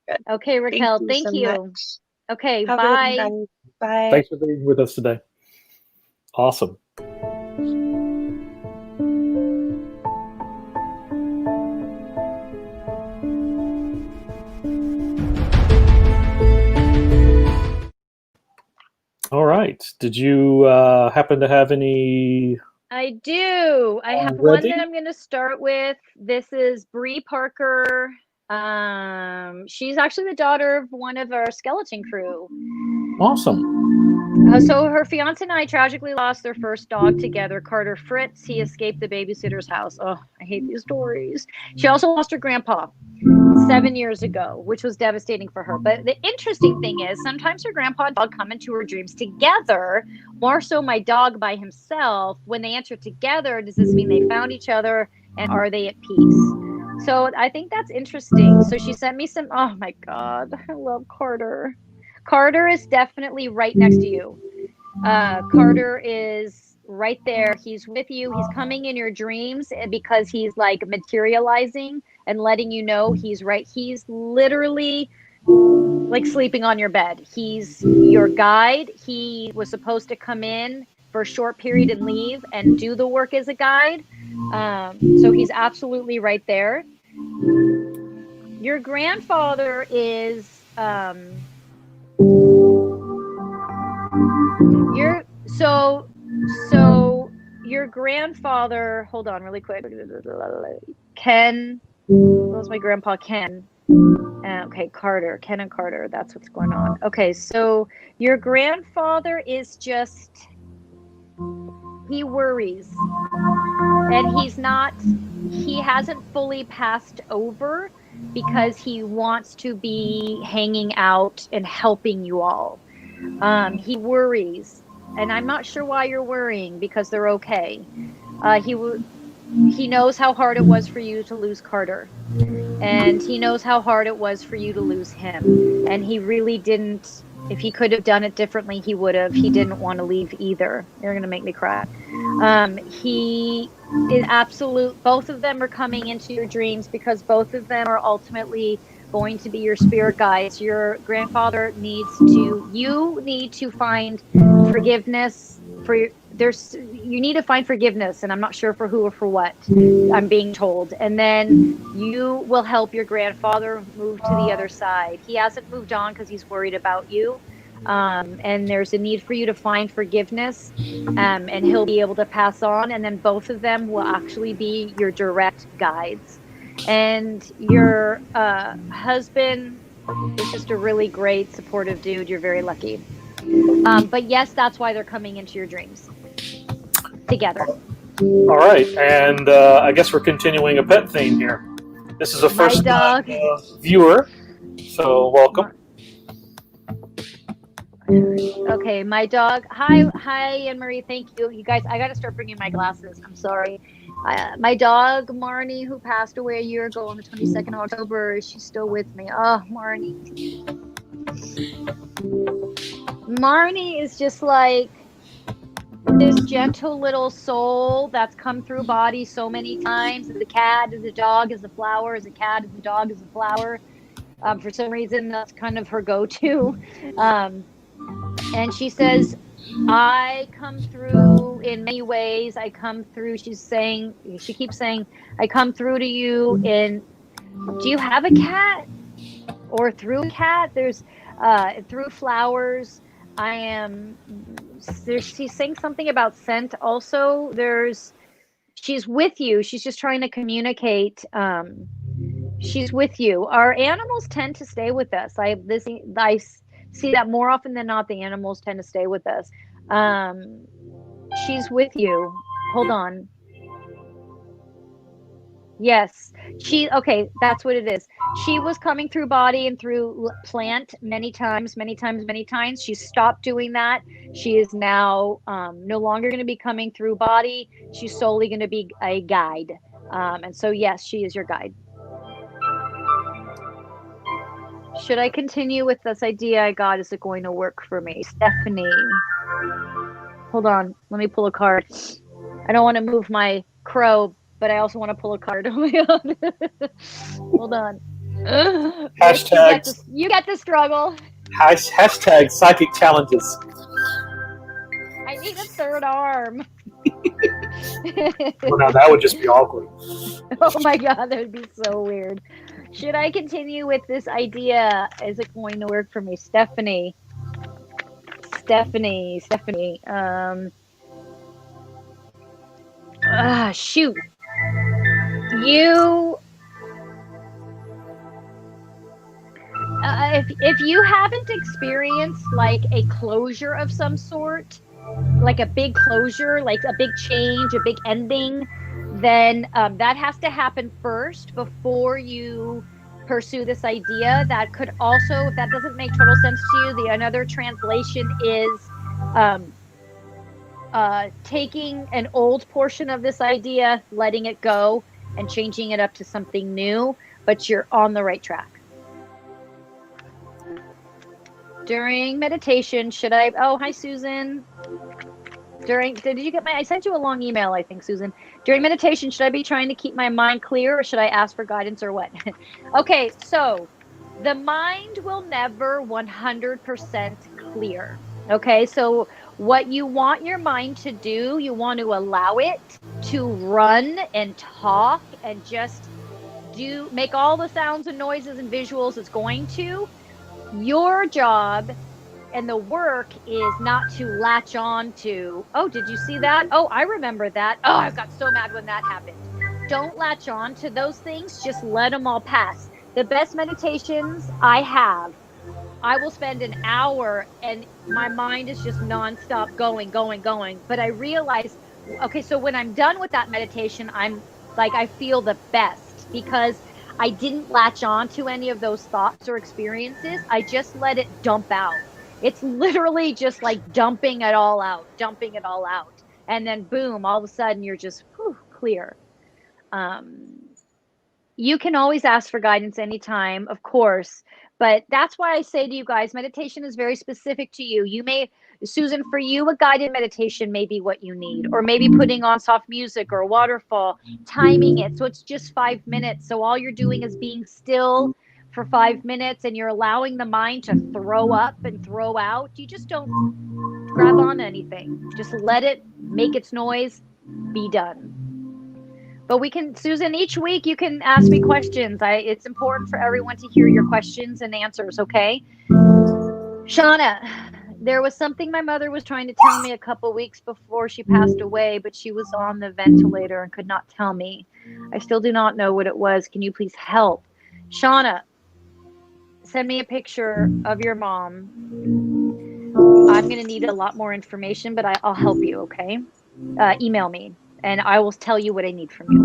Good. Okay, Thank Raquel, you so thank you. much. Okay, Have a good bye. night. Bye. Thanks for being with us today. Awesome. All right. Did you happen to have any I do. I have one that ready? I'm going to start with. This is Bree Parker. She's actually the daughter of one of our skeleton crew. Awesome. So her fiance and I tragically lost their first dog together, Carter Fritz. He escaped the babysitter's house. Oh, I hate these stories. She also lost her grandpa 7 years ago, which was devastating for her. But the interesting thing is sometimes her grandpa and dog come into her dreams together, more so my dog by himself. When they enter together, does this mean they found each other, and are they at peace? So I think that's interesting. So she sent me some, oh my God, I love Carter. Carter is definitely right next to you. Carter is right there. He's with you. He's coming in your dreams because he's like materializing and letting you know he's right. He's literally like sleeping on your bed. He's your guide. He was supposed to come in for a short period and leave and do the work as a guide. So he's absolutely right there. Your grandfather is so your grandfather, hold on really quick. Ken, what was my grandpa Ken? Okay, Carter, Ken and Carter, that's what's going on. Okay, so your grandfather is just, he worries. And he hasn't fully passed over because he wants to be hanging out and helping you all. He worries, and I'm not sure why you're worrying because they're okay. He knows how hard it was for you to lose Carter, and he knows how hard it was for you to lose him, and he really didn't If he could have done it differently, he would have. He didn't want to leave either. You're going to make me cry. He is absolute. Both of them are coming into your dreams because both of them are ultimately going to be your spirit guides. Your grandfather you need to find forgiveness you need to find forgiveness, and I'm not sure for who or for what, I'm being told. And then you will help your grandfather move to the other side. He hasn't moved on because he's worried about you. And there's a need for you to find forgiveness, and he'll be able to pass on. And then both of them will actually be your direct guides. And your husband is just a really great, supportive dude. You're very lucky. But yes, that's why they're coming into your dreams together. All right, and I guess we're continuing a pet theme here. This is a first time viewer, so welcome. Okay, my dog. Hi, Anne-Marie. Thank you. You guys, I got to start bringing my glasses. I'm sorry. My dog, Marnie, who passed away a year ago on the 22nd of October, she's still with me. Oh, Marnie. Marnie is just like this gentle little soul that's come through body so many times. As a cat, as a dog, as a flower, as a cat, as a dog, as a flower. For some reason, that's kind of her go-to. And she says, I come through in many ways. I come through, she keeps saying, I come through to you in, do you have a cat? Or through a cat? There's, through flowers. She's saying something about scent also. She's with you. She's just trying to communicate. She's with you. Our animals tend to stay with us. I see that more often than not. The animals tend to stay with us. She's with you. Hold on. Yes. Okay, that's what it is. She was coming through body and through plant many times. She's stopped doing that. She is now no longer going to be coming through body. She's solely going to be a guide. And so, yes, she is your guide. Should I continue with this idea I got? Is it going to work for me? Stephanie. Hold on. Let me pull a card. I don't want to move my crow, but I also want to pull a card. Oh my God. Hold on. Hashtag, you get the struggle. Hashtag psychic challenges. I need a third arm. Well, now that would just be awkward. Oh my God, that would be so weird. Should I continue with this idea? Is it going to work for me? Stephanie. Shoot. If you haven't experienced like a closure of some sort, like a big closure, like a big change, a big ending, then that has to happen first before you pursue this idea. That could also, if that doesn't make total sense to you, another translation is taking an old portion of this idea, letting it go, and changing it up to something new, but you're on the right track. During meditation, oh, hi, Susan. Did you get I sent you a long email, I think, Susan. During meditation, should I be trying to keep my mind clear, or should I ask for guidance, or what? Okay, so the mind will never 100% clear. Okay, so what you want your mind to do, you want to allow it to run and talk and just make all the sounds and noises and visuals it's going to. Your job and the work is not to latch on to, oh, did you see that? Oh, I remember that. Oh, I got so mad when that happened. Don't latch on to those things. Just let them all pass. The best meditations I have, I will spend an hour and my mind is just nonstop going. But I realize, okay, so when I'm done with that meditation, I'm like, I feel the best because I didn't latch on to any of those thoughts or experiences. I just let it dump out. It's literally just like dumping it all out. And then boom, all of a sudden you're just clear. You can always ask for guidance anytime, of course. But that's why I say to you guys, meditation is very specific to you. You may, Susan, for you, a guided meditation may be what you need, or maybe putting on soft music or a waterfall, timing it. So it's just 5 minutes. So all you're doing is being still for 5 minutes and you're allowing the mind to throw up and throw out. You just don't grab on anything. Just let it make its noise, be done. But we can, Susan, each week you can ask me questions. It's important for everyone to hear your questions and answers, okay? Shauna, there was something my mother was trying to tell me a couple weeks before she passed away, but she was on the ventilator and could not tell me. I still do not know what it was. Can you please help? Shauna, send me a picture of your mom. I'm going to need a lot more information, but I'll help you, okay? Email me, and I will tell you what I need from you.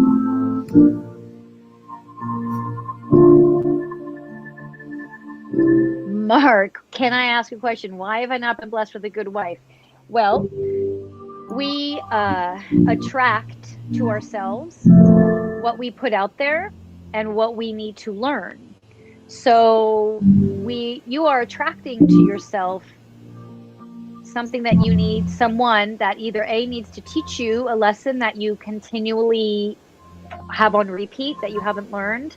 Mark, can I ask a question? Why have I not been blessed with a good wife? Well, we attract to ourselves what we put out there and what we need to learn. So you are attracting to yourself something that you need, someone that either A, needs to teach you a lesson that you continually have on repeat that you haven't learned.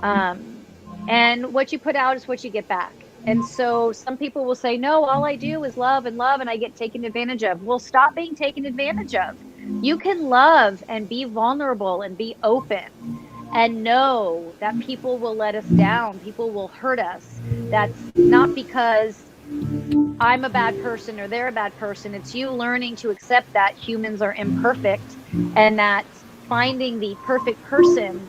And what you put out is what you get back. And so some people will say, no, all I do is love, and I get taken advantage of. Well, stop being taken advantage of. You can love and be vulnerable and be open and know that people will let us down. People will hurt us. That's not because I'm a bad person or they're a bad person. It's you learning to accept that humans are imperfect and that finding the perfect person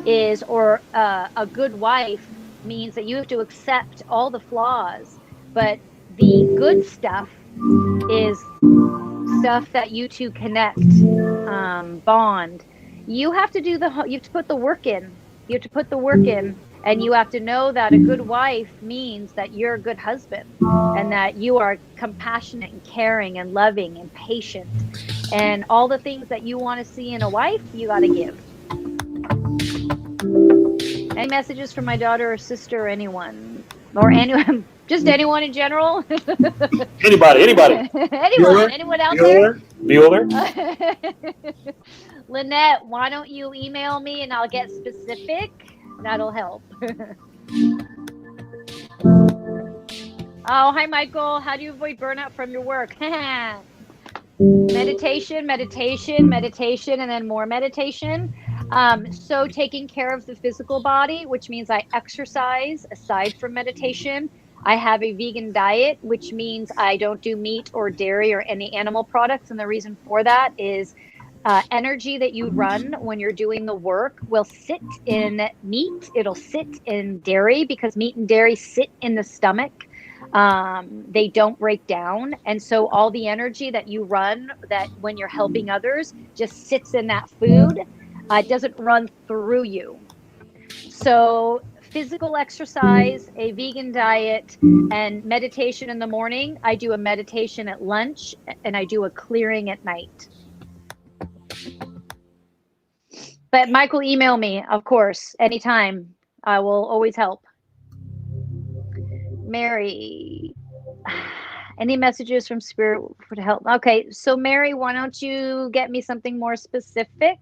is, or a good wife means that you have to accept all the flaws. But the good stuff is stuff that you two connect, bond. You have to you have to put the work in. You have to put the work in. And you have to know that a good wife means that you're a good husband and that you are compassionate and caring and loving and patient. And all the things that you want to see in a wife, you got to give. Any messages from my daughter or sister or anyone? Or anyone, just anyone in general? Anybody. Anyone out there? Bueller. Lynette, why don't you email me and I'll get specific? That'll help. Oh, hi, Michael. How do you avoid burnout from your work? Meditation, and then more meditation. So taking care of the physical body, which means I exercise aside from meditation. I have a vegan diet, which means I don't do meat or dairy or any animal products. And the reason for that is energy that you run when you're doing the work will sit in meat. It'll sit in dairy because meat and dairy sit in the stomach. They don't break down. And so all the energy that you run that when you're helping others just sits in that food. It doesn't run through you. So physical exercise, a vegan diet, and meditation in the morning. I do a meditation at lunch and I do a clearing at night. But Michael, email me, of course, anytime. I will always help. Mary, any messages from Spirit for help? Okay, so Mary, why don't you get me something more specific?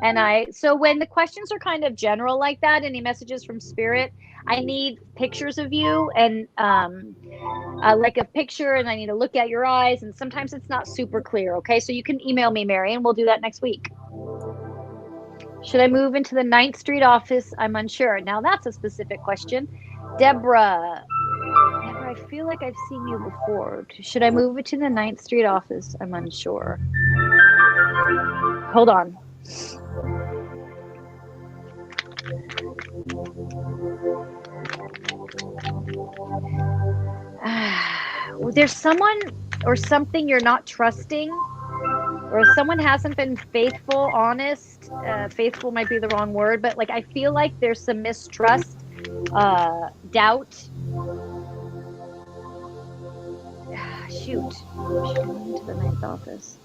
And so when the questions are kind of general like that, any messages from Spirit, I need pictures of you and like a picture, and I need to look at your eyes, and sometimes it's not super clear, okay? So you can email me, Mary, and we'll do that next week. Should I move into the 9th Street office? I'm unsure. Now that's a specific question. Deborah, I feel like I've seen you before. Should I move it to the 9th Street office? I'm unsure. Hold on. There's someone or something you're not trusting, or someone hasn't been faithful, honest. Faithful might be the wrong word, but like I feel like there's some mistrust, doubt. Shoot. Should I move to the 9th office?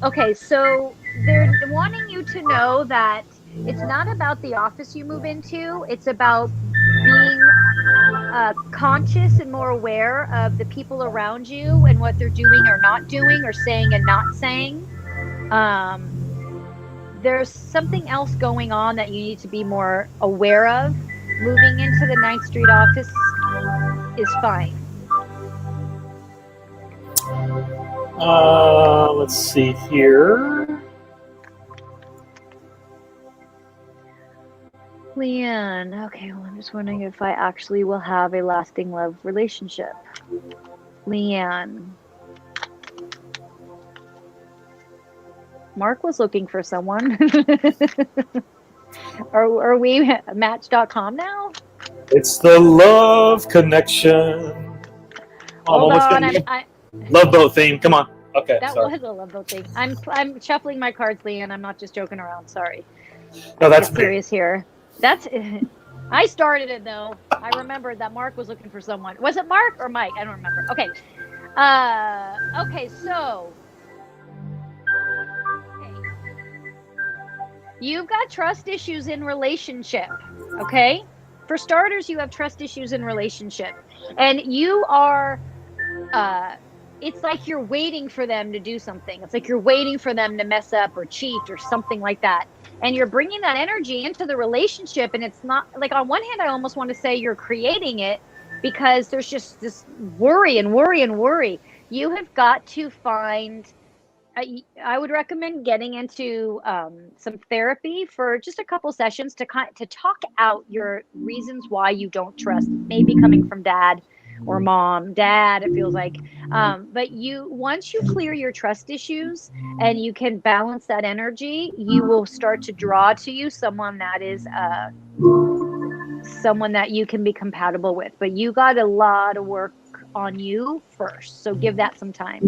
Okay, so they're wanting you to know that it's not about the office you move into. It's about being conscious and more aware of the people around you and what they're doing or not doing or saying and not saying. There's something else going on that you need to be more aware of. Moving into the 9th Street office is fine. Let's see here. Leanne, okay, well, I'm just wondering if I actually will have a lasting love relationship. Leanne. Mark was looking for someone. Are we Match.com now? It's the love connection. Hold on, Love boat theme. Come on. Okay, that sorry. was a love boat thing. I'm shuffling my cards, Leanne. I'm not just joking around. Sorry. No, that's Get serious here. I started it though. I remembered that Mark was looking for someone. Was it Mark or Mike? I don't remember. Okay. Okay, so you've got trust issues in relationship. Okay? For starters, you have trust issues in relationship. And you are it's like you're waiting for them to do something. It's like you're waiting for them to mess up or cheat or something like that. And you're bringing that energy into the relationship. And it's not like, on one hand, I almost want to say you're creating it because there's just this worry and worry and worry. You have got to find, I would recommend getting into some therapy for just a couple sessions to talk out your reasons why you don't trust. Maybe coming from dad or mom, dad, it feels like. But once you clear your trust issues and you can balance that energy, you will start to draw to you someone that is someone that you can be compatible with. But you got a lot of work on you first, so give that some time.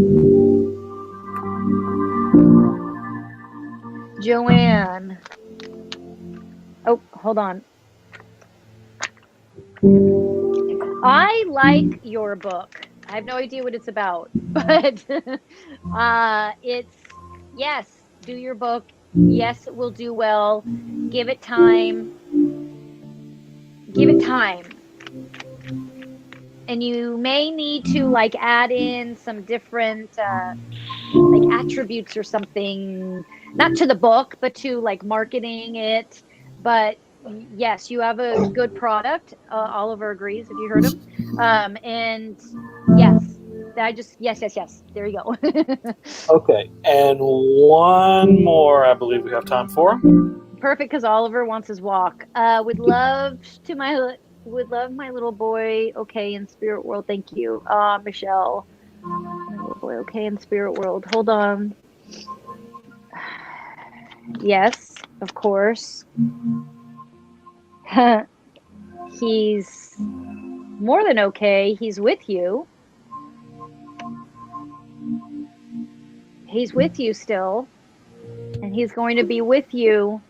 Joanne. Oh, hold on. I like your book. I have no idea what it's about, but it's, yes, do your book. Yes, it will do well. Give it time. Give it time. And you may need to like add in some different like attributes or something, not to the book, but to like marketing it. But yes, you have a good product. Oliver agrees, if you heard him. And yes, yes. There you go. Okay, and one more I believe we have time for. Perfect, because Oliver wants his walk. Would love my little boy, okay, in spirit world. Thank you. Michelle. My little boy, okay, in spirit world. Hold on. Yes, of course. He's more than okay. He's with you. He's with you still. And he's going to be with you.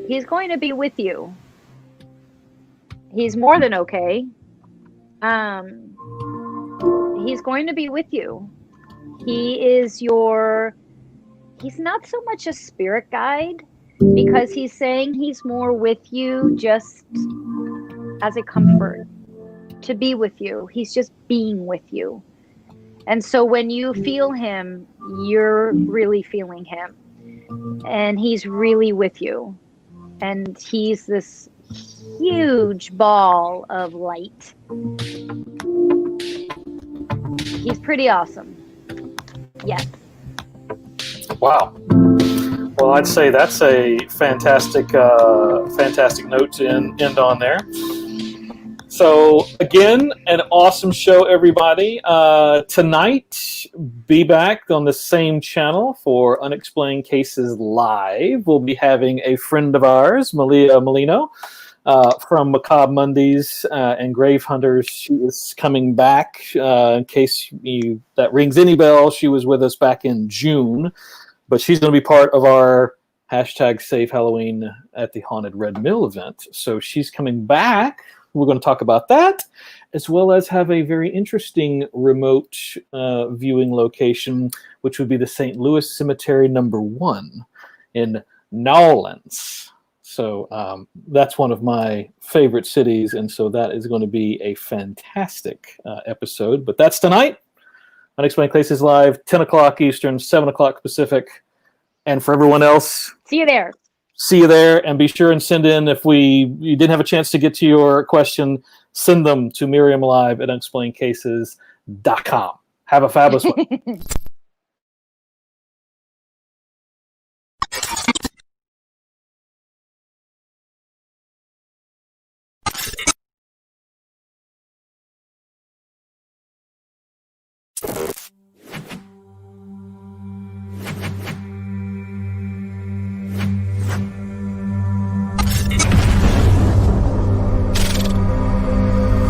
He's going to be with you. He's more than okay. He's going to be with you. He's not so much a spirit guide, because he's saying he's more with you just as a comfort, to be with you. He's just being with you. And so when you feel him, you're really feeling him. And he's really with you. And he's this huge ball of light. He's pretty awesome. Yes. Wow. Well, I'd say that's a fantastic note to end on there. So, again, an awesome show, everybody. Tonight, be back on the same channel for Unexplained Cases Live. We'll be having a friend of ours, Malia Molino, from Macabre Mondays and Grave Hunters. She is coming back. In case that rings any bell, she was with us back in June. But she's going to be part of our #Save Halloween at the Haunted Red Mill event. So she's coming back We're going to talk about that, as well as have a very interesting remote viewing location, which would be the St. Louis Cemetery #1 in Nolens. So that's one of my favorite cities, and so that is going to be a fantastic episode. But that's tonight. Unexplained Cases Live, 10 o'clock Eastern, 7 o'clock Pacific. And for everyone else, See you there. see you there. And be sure and send in, if you didn't have a chance to get to your question, send them to maryamlive at unexplainedcases.com. Have a fabulous one.